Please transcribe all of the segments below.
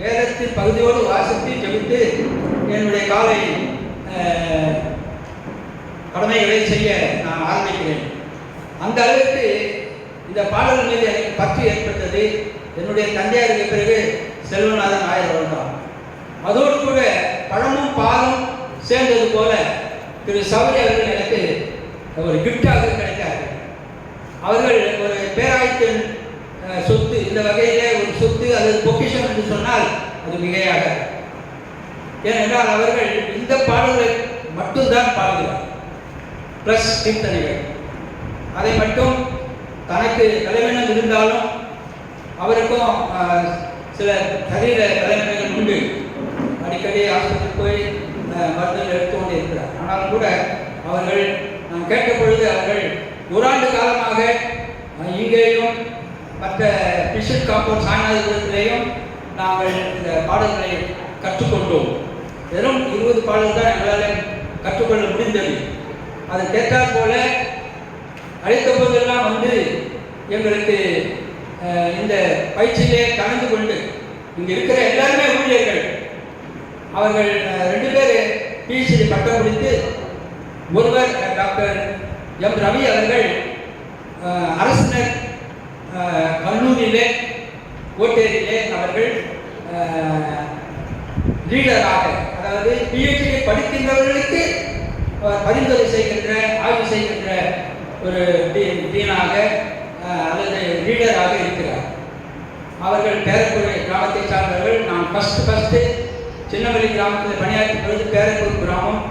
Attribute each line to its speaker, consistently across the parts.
Speaker 1: வேதத்தின் பகுதியோடு வாசித்து ஜெபித்து என்னுடைய காலை கடமைகளை செய்ய நான் ஆரம்பிக்கிறேன். அந்த அளவுக்கு இந்த பாடல் மீது எனக்கு பற்று ஏற்பட்டது. என்னுடைய தந்தையாருக்கு பிறகு செல்வநாதன் ஆயர் தான். அதோடு கூட பழமும் பாலும் சேர்ந்தது போல திரு சௌரி அவர்கள் எனக்கு ஒரு கிஃப்டாக கிடைத்தார்கள். அவர்கள் ஒரு பேராயத்தின் சொத்து, இந்த வகையிலே ஒரு சொத்து அல்லது பொக்கிஷம் என்று சொன்னால் அது மிகையாக. ஏனென்றால் அவர்கள் இந்த பாடல்களை மட்டும்தான் பாடுகிறார், பிளஸ் கீர்த்தனைகள். அதை மட்டும் தனக்கு தலைவனம் இருந்தாலும் அவருக்கும் சில சரீர தலைவனைகள் உண்டு. அடிக்கடி ஆஸ்பத்திரிக்கு போய் மருந்துகள் எடுத்துக்கொண்டு இருக்கிறார். ஆனாலும் கூட அவர்கள் நான் கேட்ட பொழுது அவர்கள் ஓராண்டு காலமாக இங்கேயும் மற்ற பிஷன் காப்போர் சாயநாதபுரத்திலேயும் நாங்கள் இந்த பாடல்களை கற்றுக்கொண்டோம். வெறும் 20 பாடல்கள் தான் எங்களால் கற்றுக்கொள்ள முடிந்தது. அதை கேட்டால் போல அழைத்த போதெல்லாம் வந்து எங்களுக்கு இந்த பயிற்சியிலே கலந்து கொண்டு இங்கே இருக்கிற எல்லாருமே ஊழியர்கள். அவர்கள் 2 பேர் பிஹெச்டி பட்டம் முடித்து, ஒருவர் டாக்டர் எம் ரவி அவர்கள் அரசினர் கல்லூரியிலே ஓட்டேரியிலே அவர்கள் லீடராக, அதாவது பிஹெச்டி படிக்கின்றவர்களுக்கு பரிந்துரை செய்கின்ற ஆய்வு செய்கின்ற ஒரு டீனாக அல்லது லீடராக இருக்கிறார். அவர்கள் பேரக்குறை கிராமத்தை சார்ந்தவர்கள். நான் ஃபஸ்ட்டு சின்னவெளி கிராமத்தில் பணியாற்றும் பொழுது பேரக்கூர் கிராமம்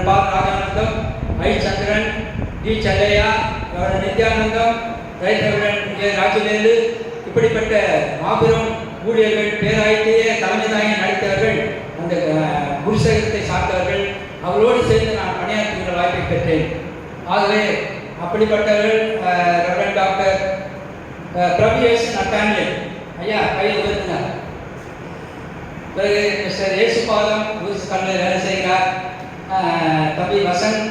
Speaker 1: பா ராஜானந்தம், ஐ சந்திரன், டி செல்லையா, நித்யானந்தம், ரைசவரன், ராஜவேலு, இப்படிப்பட்ட மாபெரும் ஊழியர்கள், பேராயத்தையே தலைமை தாங்கி நடித்தவர்கள், அந்த குருசேகரத்தை சார்ந்தவர்கள். அவர்களோடு சேர்ந்து நான் பணியாற்றுகிற வாய்ப்பை பெற்றேன். ஆகவே அப்படிப்பட்டவர்கள் ரெவரண்ட் டாக்டர் பிரபுஎஸ் நட்டானியல் ஐயா கையில் வருகிறார். பிறகு மிஸ்டர் ஏசுபாதம் கண்ணில் வேலை செய்கிறார். தம்பி வசந்த்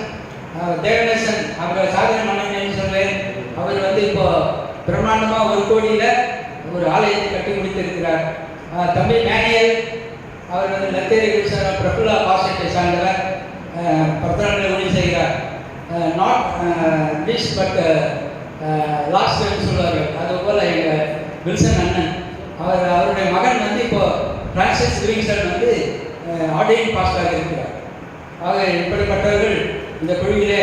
Speaker 1: தேவநேசன் அவர்கள் சாதனை மன்னன் சொல்வேன். அவர் வந்து இப்போ பிரம்மாண்டமாக 1 கோடியில் ஒரு ஆலயத்தை கட்டி முடித்திருக்கிறார். தம்பி மேனியல் அவர் வந்து லத்தேரி குருசாரம் பிரபுலா பாசத்தை சார்ந்தவர், பிரதமர்கள் உதவி செய்கிறார். நாட் லீஸ்ட் பட் லாஸ்ட் சொல்லுவார்கள். அதுபோல் எங்கள் வில்சன் அண்ணன் அவருடைய மகன் வந்து இப்போ பிரான்சிஸ் லிவிங்ஸ்டன் வந்து ஆர்டைன் பாஸ்டராக இருக்கிறார். ஆக இப்படிப்பட்டவர்கள் இந்த குழுவிலே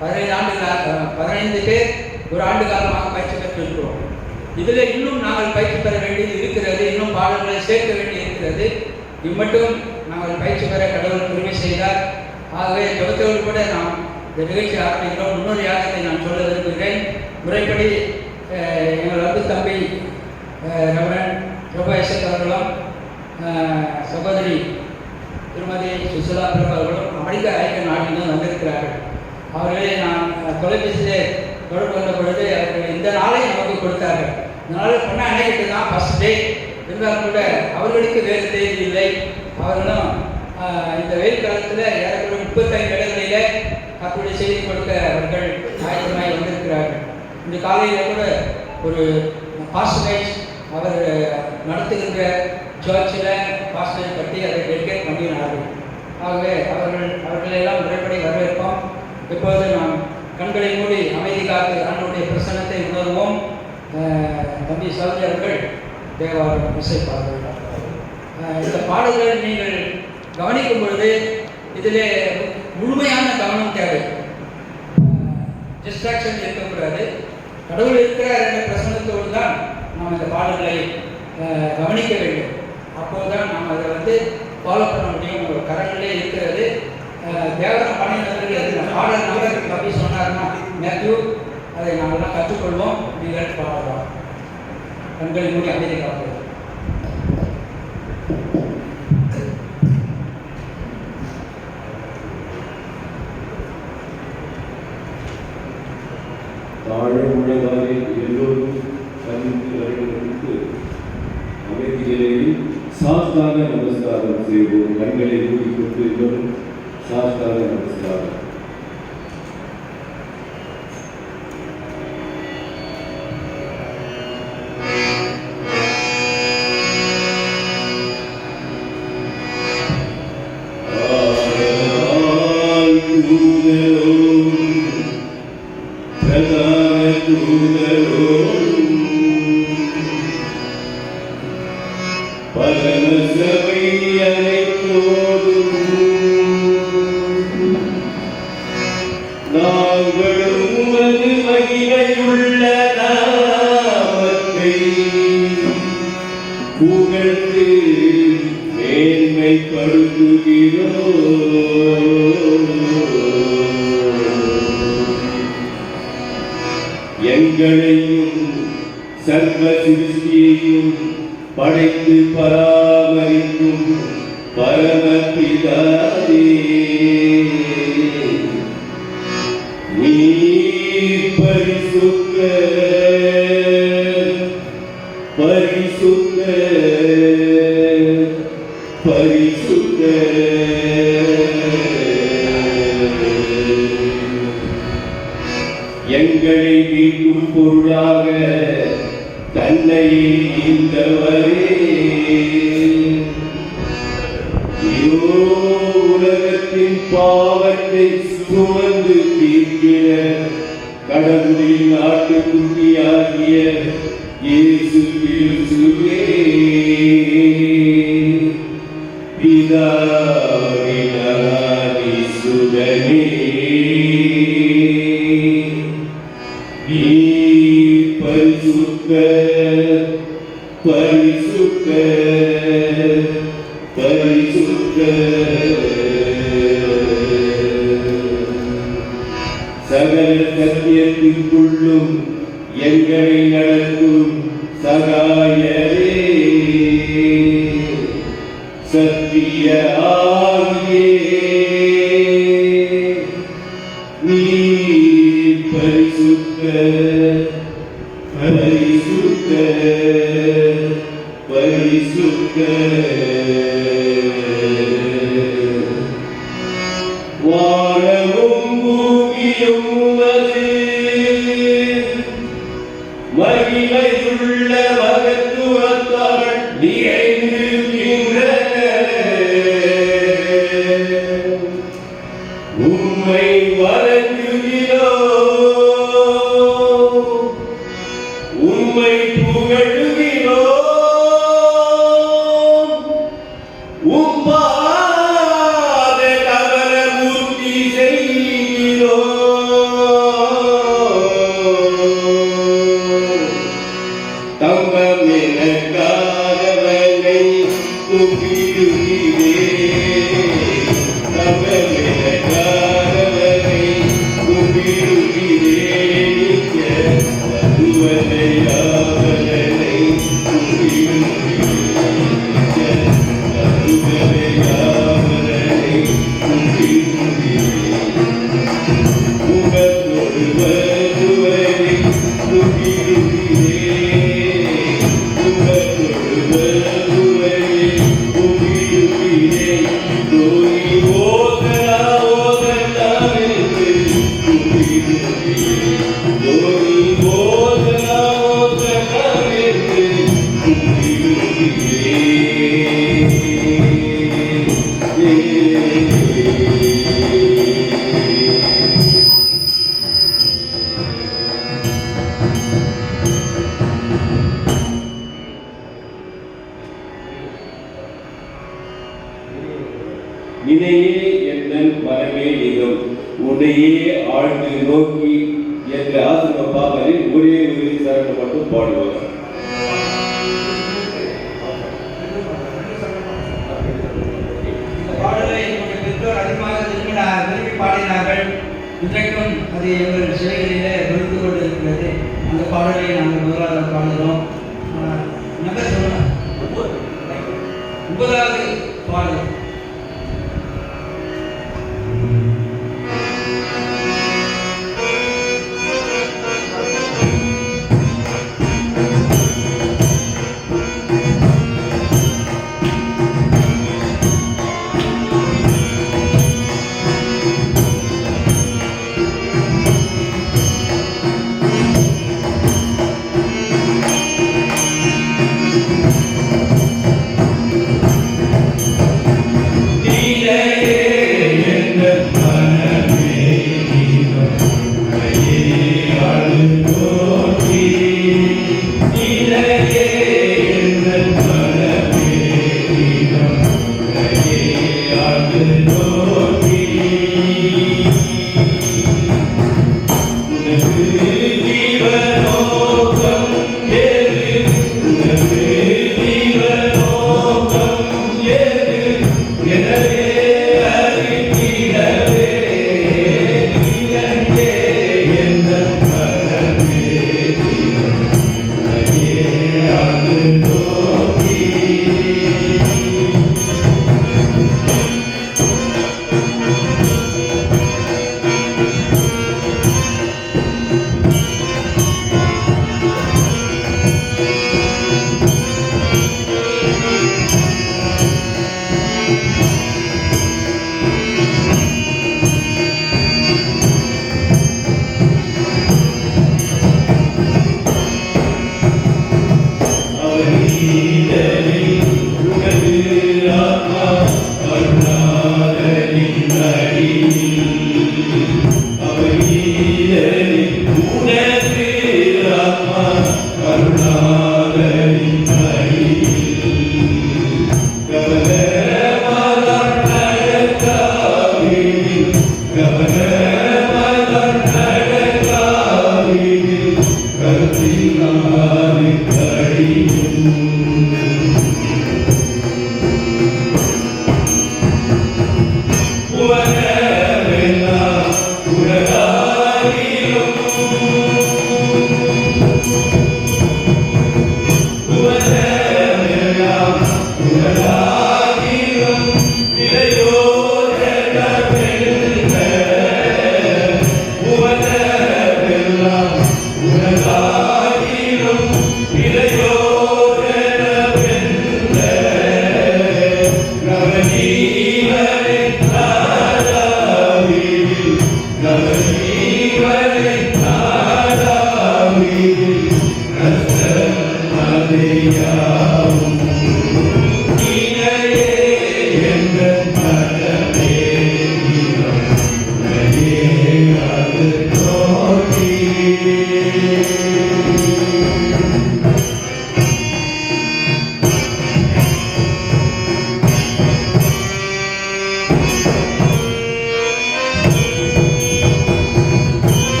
Speaker 1: 15 பேர் ஒரு ஆண்டு காலமாக பயிற்சி பெற்றிருக்கிறோம். இதில் இன்னும் நாங்கள் பயிற்சி பெற வேண்டியது இருக்கிறது. இன்னும் பாடல்களை சேர்க்க வேண்டி இருக்கிறது. இம்மட்டும் நாங்கள் பயிற்சி பெற கடவுள் உரிமை செய்தார். ஆகவே ஜபத்தோடு கூட நாம் இந்த நிகழ்ச்சி ஆரம்பிக்கிறோம். இன்னொரு யாகத்தை நான் சொல்ல விரும்புகிறேன். முறைப்படி எங்கள் அன்பு தம்பி ரெவரண்ட் பிரபு எஸ்எஸ் அவர்களும் சகோதரி திருமதி சுசிலா பிரபு அவர்களும் அமெரிக்க ஐக்கிய நாட்டிலும் வந்திருக்கிறார்கள். அவர்களை நான் தொலைபேசியிலே தொடர்பு கொண்ட பொழுது அவர்கள் இந்த நாளை நமக்கு கொடுத்தார்கள். இந்த நாள் பொண்ணா அணைக்கிட்டு தான் ஃபஸ்ட் டே இருந்தாலும் கூட அவர்களுக்கு வேறு தேதி இல்லை. அவர்களும் இந்த வெயில் காலத்தில் ஏறக்குறைய 35 இடங்களிலே கர்த்தருடைய செய்தி கொடுக்க அவர்கள் ஆயத்தமாய் வந்திருக்கிறார்கள். இந்த காலையில் கூட ஒரு பாஸ்டேஜ் அவர் நடத்துகின்ற சர்ச்சில் பாஸ்டேஜ் கட்டி அதை டெடிகேட் பண்ணினார்கள். ஆகவே அவர்களெல்லாம் முறைப்படி வரவேற்போம். இப்போது நாம் கண்களை மூடி அமைதி காத்து ஆண்டவருடைய பிரசன்னத்தை உணர்வோம். தம்பி சௌரி அவர்கள் தேவாரம் இசைப்பார்கள். இந்த பாடல்கள் நீங்கள் கவனிக்கும் பொழுது இதிலே முழுமையான கவனம் தேவை. டிஸ்ட்ராக்ஷன் இருக்கக்கூடாது. கடவுள் இருக்கிற என்ற பிரசன்னத்தோடு தான் நாம் இந்த பாடல்களை கவனிக்க வேண்டும். அப்போதுதான் நாம் அதை வந்து ஃபாலோ பண்ண முடியும். ஒரு கரண்டிலே இருக்கிறது. தேவரம் பண்ணினவர்கள் எது பாடல் நம்பர் அப்படி சொன்னார்னா மேத்யூ அதை நாங்கள்லாம் கற்றுக்கொள்வோம். நீங்கள் பாடலாம். கண்களை மூடி அமைதி காப்போம்.
Speaker 2: தாழ்வுள்ளதாலே எல்லோரும் சந்தித்து வருவதற்கு அமைதியிலேயே சாஸ்தாக நமஸ்காரம் செய்வோம். கண்களை மூடிக்கொண்டு எல்லோரும் சாஸ்தாக நமஸ்காரம். பரமசபை அனைத்தோடும் நாங்களும் உமது மகிமையுள்ள நாமத்தை புகழ்ந்து எங்களையும் சர்வ சிருஷ்டியையும் படைத்து பராமரிக்கும் பரமபிதாவே, நீர் பரிசுத்தர் பரிசுத்தர் பரிசுத்தர். எங்களை மீட்கும் பொருளாக தன்னையே ஈந்தவரே, உலகத்தின் பாவத்தை சுமந்து தீர்க்கிற கடவுளின் ஆட்டுக்குட்டியாகிய இயேசு கிறிஸ்துவே, பிதாவின் அனாதி சுதனே, நீர் பரிசுத்தர் பரிசுத்தர் பரிசுத்தர். சகல சத்தியத்திற்குள்ளும் எங்களை நடத்தும் சகாயரே, சத்திய ஆவியே, நீர் பரிசுத்தர் பரிசுத்தர் பரிசுத்தர். வானமும் பூமியும் உமது மகிமையுள்ள மகத்துவத்தால் நிறைந்திருக்கின்றன. உம்மை வணங்குகிறோம், உம்மை புகழுகிறோம், உம்பாத கமல மூர்த்தி செய்கிறோம். தம்பம் எனக்காகவனை கும்பிடுகிறேன், தம்பம் எனக்காகவனை கும்பிடுகிறேன், மதுவனையாவனை கும்பிடுகிறேன், மதுவனையாவனை கும்பிடுகிறேன், உமதொரு மதுவனை கும்பிடுகிறேன், உமதொரு மதுவனை கும்பிடுகிறேன், தோய் ஓதனா ஓதனாவென்று கும்பிடுகிறேன், தோய் ஓதனா ஓதனாவென்று நினையே என்னன் மரமே நிகம் உன்னையே ஆழ்ந்து நோக்கி என்ற ஆசிரம பாடலில் ஒரே ஒரு சரணம் மட்டும் பாடுவாங்க.
Speaker 1: பாடலை என்னுடைய பெற்றோர் அதிகமாக விரும்பி பாடினார்கள். இன்றைக்கும் அது எங்கள் சிலைகளிலே நொறுத்து கொண்டு இருக்கிறது. அந்த பாடலை நாங்கள் முதலாக பாடுகிறோம். நம்பர் சொல்லலாம், 9வது பாடல்.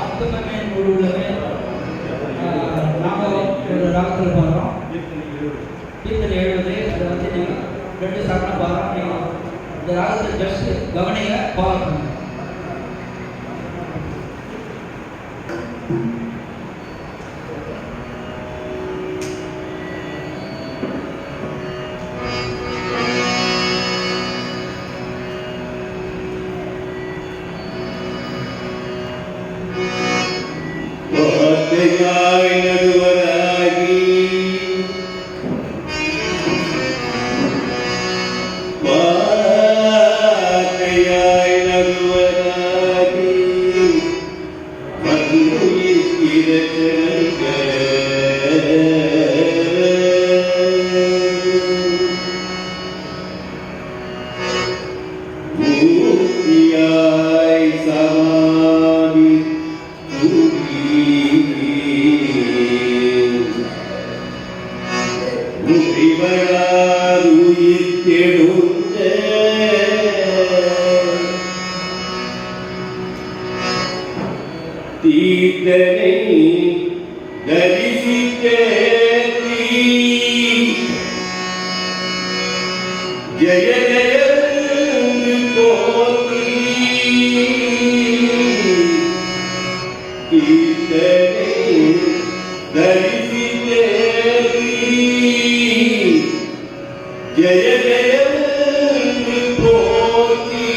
Speaker 1: ஆத்துமமே முழுவதுமே நாங்கள் ஒரு ராகத்தில் பாடுறோம். கீர்த்தனை 70 அதை வந்து நீங்கள் 2 சாரணம் பாடுறோம். நீங்கள் இந்த ராகத்தில் ஜஸ்ட் கவனிங்க, ஃபாலோ பண்ணுங்க.
Speaker 2: வார்த்தையாய் நடுவராகி வார்த்தையாய் நடுவராகி மூர்த்தியாய் சமாதி தீர்த்தனை தரிசிக்க ஜய ஜய போற்றி தீர்த்தனை தரிசிக்க ஜய ஜய போற்றி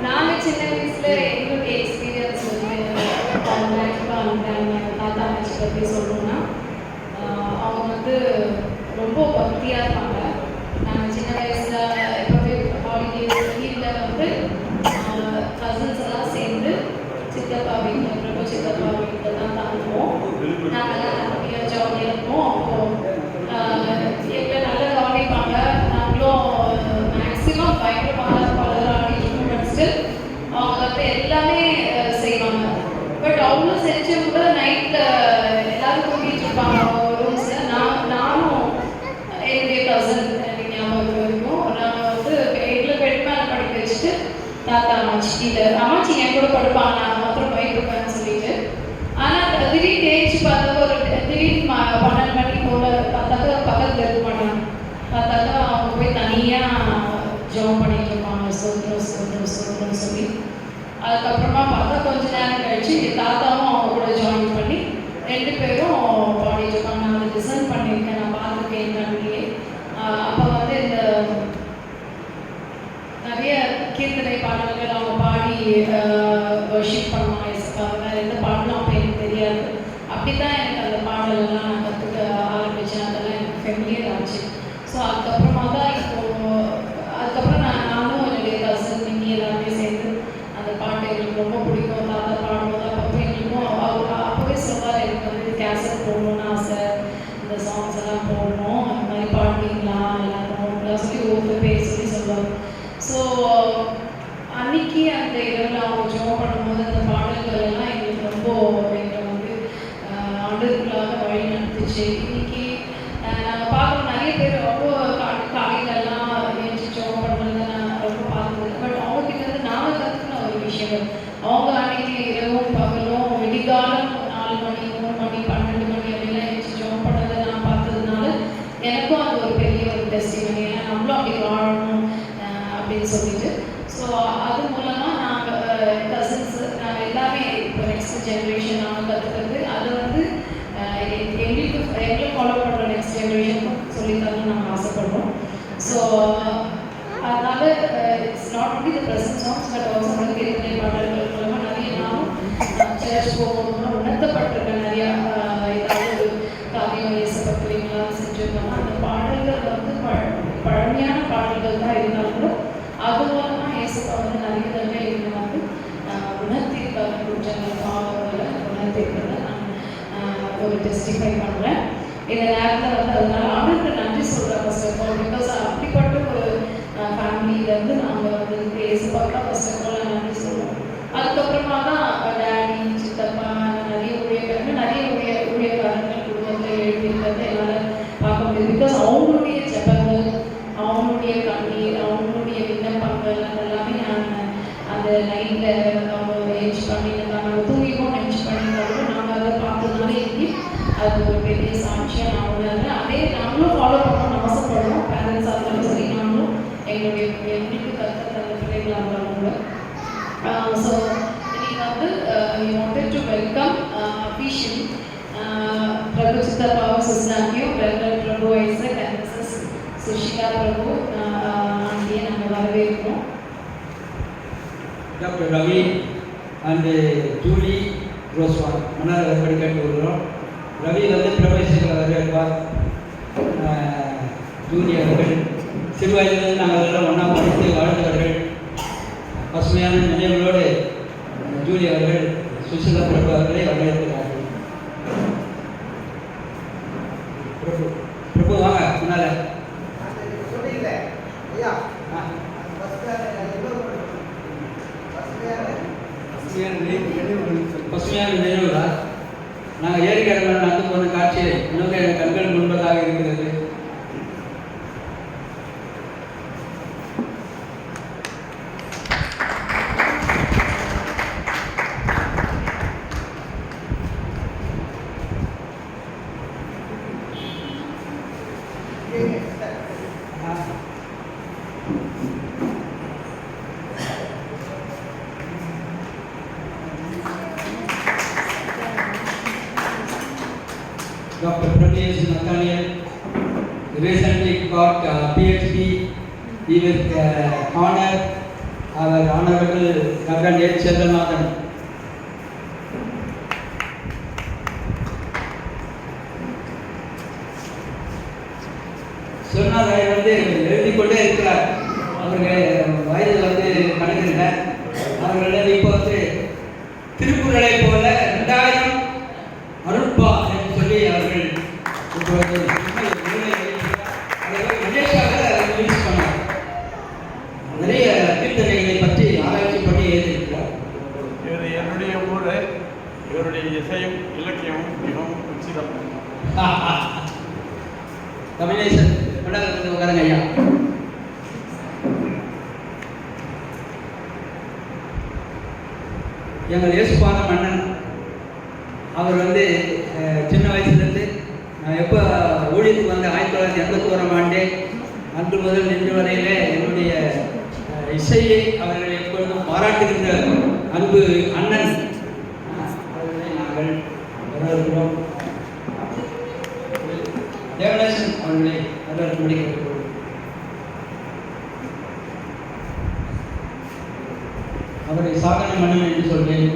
Speaker 3: நாங்கள் சின்ன வயசுல எங்களுடைய எக்ஸ்பீரியன்ஸ் வந்து தாத்தா அம்மாச்சி பற்றி சொல்லணும்னா அவங்க வந்து ரொம்ப பக்தியாக இருப்பாங்க. நாங்கள் சின்ன வயசுல எப்போவே ஹாலிடேஸ் லீவில் வந்து கசின்ஸ் எல்லாம் சேர்ந்து சித்தப்பா வீட்டில் பிரபு சித்தப்பா வீட்டில் தான் தங்குவோம். நாங்கள்லாம் நிறைய ஜாலியாக இருப்போம். அப்போது எங்களை நல்லா கவனிப்பாங்க. நாங்களும் மேக்ஸிமம் பயங்கரமாக அவங்க வந்து எல்லாமே செய்வாங்க. பட் அவ்வளோ செஞ்சும் கூட நைட்டில் எல்லாரும் கூட்டிகிட்டு இருப்பாங்க அவங்க ரூம்ஸில். நானும் என்னுடைய கசன் எனக்கு ஞாபகம் இருக்கும். நாங்கள் வந்து எங்களை பெட் மேலே படிக்க வச்சுட்டு தாத்தா அம்மாச்சி என் கூட படுப்பாங்க. நான் மாத்திரம் போயிருப்பேன்னு சொல்லிட்டு. ஆனால் திடீர்னு தேய்ச்சி பார்த்தா ஒரு திடீர்னு 12 மணிக்கு போல பார்த்தாக்கா பக்கத்தில் இருக்க மாட்டாங்க. பார்த்தாக்கா அவங்க போய் தனியாக ஜாப் பண்ணிட்டு இருப்பாங்க. சொல்றோம் சொல்லி அதுக்கப்புறமா பார்த்தா கொஞ்ச நேரம் கழிச்சு தாத்தாவும் அவங்க கூட ஜாயின் பண்ணி 2 பேரும் பாடிட்டு இருப்பாங்க. நான் அதை டிசைன் பண்ணியிருக்கேன், நான் பார்த்துருக்கேன் கண்ணிலே. அப்போ வந்து இந்த நிறைய கீர்த்தனை பாடல்கள் அவங்க பாடி வர்ஷிப் பண்ணுவாங்க. வேறு எந்த பாடலும் அப்போ எனக்கு தெரியாது. அப்படி தான் எனக்கு அந்த பாடலெல்லாம் நான் கற்றுக்க ஆரம்பித்தேன். அதெல்லாம் எனக்கு ஃபெமிலியர் ஆச்சு. ஸோ அதுக்கப்புறமா தான் அதுக்கப்புறம் நானும் என்னுடைய கசன் மின்னி எல்லாருமே சேர்ந்து அந்த பாட்டு எங்களுக்கு ரொம்ப பிடிக்கும். தாத்தா பாடும்போது அப்போ எங்களுக்கும் அவர் அப்போவே சொல்வார், எனக்கு வந்து கேசட் போடணும்னு ஆசை, இந்த சாங்ஸ் எல்லாம் போடணும், அந்த மாதிரி பாடுவீங்களா எல்லாரும் சொல்லி ஒவ்வொரு பேர் சொல்லி சொல்லுவார். ஸோ அன்னைக்கு அந்த இரவில் அவங்க ஜோம் பண்ணும்போது அந்த பாடல்கள் எல்லாம் எங்களுக்கு ரொம்ப எங்களை வந்து ஆண்டுக்குள்ளாக வழி நடத்துச்சு. இன்னைக்கு நாங்கள் பார்க்குறோம் நிறைய பேர் ரொம்ப காலையிலெல்லாம் ஜோம் பண்ணுறது நான் ரொம்ப பார்க்குறது. பட் அவங்ககிட்ட இருந்து நாங்கள் கற்றுக்கின ஒரு விஷயங்கள், அவங்க அன்னைக்கு இரவும் பகலும் விடிகாலம் 4 மணி 3 மணி 12 மணி அப்படிலாம் எழுச்சி ஜோம் பண்ணதை நான் பார்த்ததுனால எனக்கும் அது ஒரு பெரிய ஒரு டெஸ்டிமனி. ஏன்னா நம்மளும் அப்படி வாழணும் அப்படின்னு சொல்லிட்டு. ஸோ அது மூலமாக நாங்கள் கசின்ஸ் நாங்கள் எல்லாமே இப்போ நெக்ஸ்ட் ஜென்ரேஷன் நாங்கள் கற்றுக்கிறது அது வந்து எங்களுக்கு ஃபாலோ பண்ணுற நெக்ஸ்ட் ஜென்ரேஷனுக்கும் சொல்லித்தரணும்னு நாங்கள் ஆசைப்படுறோம். ஸோ அதனால it's not only the present songs but also வந்து கீர்த்தனை பாடல்கள் மூலமாக நிறைய நானும் சர்ச் போகும்போது உணர்த்தப்பட்டிருக்கேன். நிறையா ஏதாவது ஒரு காவியம் இயேசப்பட்டுவீங்களா செஞ்சுருக்கோம்னா அந்த பாடல்கள் வந்து பழமையான பாடல்கள் தான் இருந்தாலும் அது மூலமாக இயேசப்பா வந்து நிறைய தடவை எங்களை வந்து உணர்த்திருக்காங்க. குற்றங்கள் பாவங்களை உணர்த்திருக்கிறத நான் ஒரு டெஸ்டிஃபை பண்ணுறேன். இந்த நேரத்தில் வந்து அதனால ஆண்டுக்கு நன்றி சொல்கிறேன் ஃபர்ஸ்ட் ஆஃப் ஆல். பிகாஸ் அப்படிப்பட்ட ஒரு ஃபேமிலியிலேருந்து நாங்கள் வந்து இயேசப்பாக்கா ஃபர்ஸ்ட் ஆஃப் ஆல் நன்றி சொல்லுவோம். அதுக்கப்புறமா தான் டேடி சித்தப்பா நிறைய ஊழியக்காரங்கள் குடும்பத்தில் எழுதியிருக்கிறத என்னால் பார்க்க முடியுது. பிகாஸ் அவங்களுடைய ஜெபங்கள், அவங்களுடைய கண்ணீர், அவங்களுடைய விண்ணப்பங்கள் அதெல்லாமே நான் அந்த நைட்டில் அவங்க ஏஞ்ச் பண்ணியிருந்தாங்க. நாங்கள் தூங்கிப்போம் நினச்சி பண்ணியிருந்தாலும் நாங்கள் அதை பார்த்ததுனால இன்னைக்கு அது ஒரு பெரிய சாட்சியாக நான் உணர்றேன். அதே நாங்களும் ஃபாலோ பண்ணணும்னு ஆசைப்படுறோம். பேரண்ட்ஸாக இருந்தாலும் சரி, நாங்களும் எங்களுக்கு கற்று தந்த பிள்ளைகளாக இருந்தாலும் கூட. ஸோ இன்னைக்கு வந்து we wanted to welcome officially Prabhu சித்தப்பாவும் சிஸ்டாக்கியும் welcome Prabhu Isaac and missus Sushila Prabhu ஆண்டியை நாங்கள் வரவேற்கிறோம்.
Speaker 1: டாக்டர் ரவி அண்டு ஜூலி ரோஸ்வான் மன்னர் எப்படி கேட்டு வருகிறோம். ரவி வந்து பிரபேசத்தில் வரவேற்பார். ஜூலி அவர்கள் சிறு வயதிலிருந்து நாங்கள் எல்லாம் ஒன்றா படித்து வாழ்ந்தவர்கள். பசுமையான நினைவுகளோடு ஜூலி அவர்கள் சுஷிலா பிரபு அவர்களை வரவேற்கிறார்கள். பிரபு வாங்க முன்னால. பசுமையான நினைவுகளா? நாங்கள் ஏரிக்கரை நடந்து போன காட்சி இன்னும் எங்கள் கண்கள் முன்பதாக இருக்கிறது. Dr. Pramesh Nathaniel recently got PhD. He will honor our Honorable Reverend H. Chandranathan. சொன்னார் வந்து எழுதி கொண்டே இருக்கிறார். அவர்கள் வயது வந்து கணக்கில்லை. அவர்கள் இப்போ வந்து திருக்குறளை போல 2000 அருட்பா என்று சொல்லி அவர்கள் இப்பொழுது மலேசியாவில் ரிலீஸ் பண்ணார். நிறைய கீர்த்தனைகளை பற்றி ஆராய்ச்சி பண்ணி எழுதியிருக்கிறார்.
Speaker 4: இவர் என்னுடைய ஊர், இவருடைய இசையும் இலக்கியமும் மிகவும் உச்சிதம்.
Speaker 1: கபிலேசன் மண்டலத்துக்கு உட்காருங்க ஐயா. எங்கள் இயேசுபாத மன்னன் அவர் வந்து சின்ன வயசுலேருந்து நான் எப்போ ஊழியத்துக்கு வந்து 1981ஆம் ஆண்டு அன்று முதல் இன்று வரையிலே என்னுடைய இசையை அவர்கள் எப்பொழுதும் பாராட்டுகின்ற அன்பு அண்ணன் அவர்களை நாங்கள் வரவேற்கிறோம். தேவநேசன் அவர்களை வரவேற்கும்படி கேட்டுக்கொள்கிறோம். அவரை சாதனை மன்னன் என்று சொல்வேன்.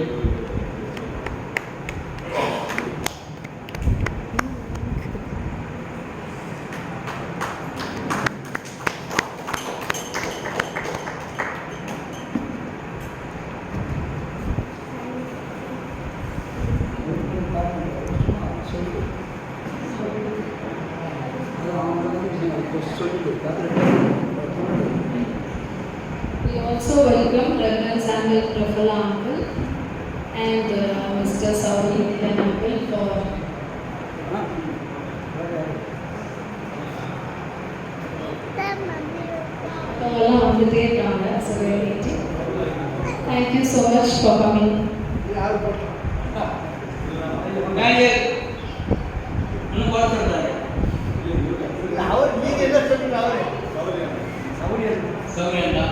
Speaker 3: We also welcome Reverend Samuel Prafula uncle and Mr. Sauri Nilan uncle for Thank you so much for coming.
Speaker 1: சௌரியண்டா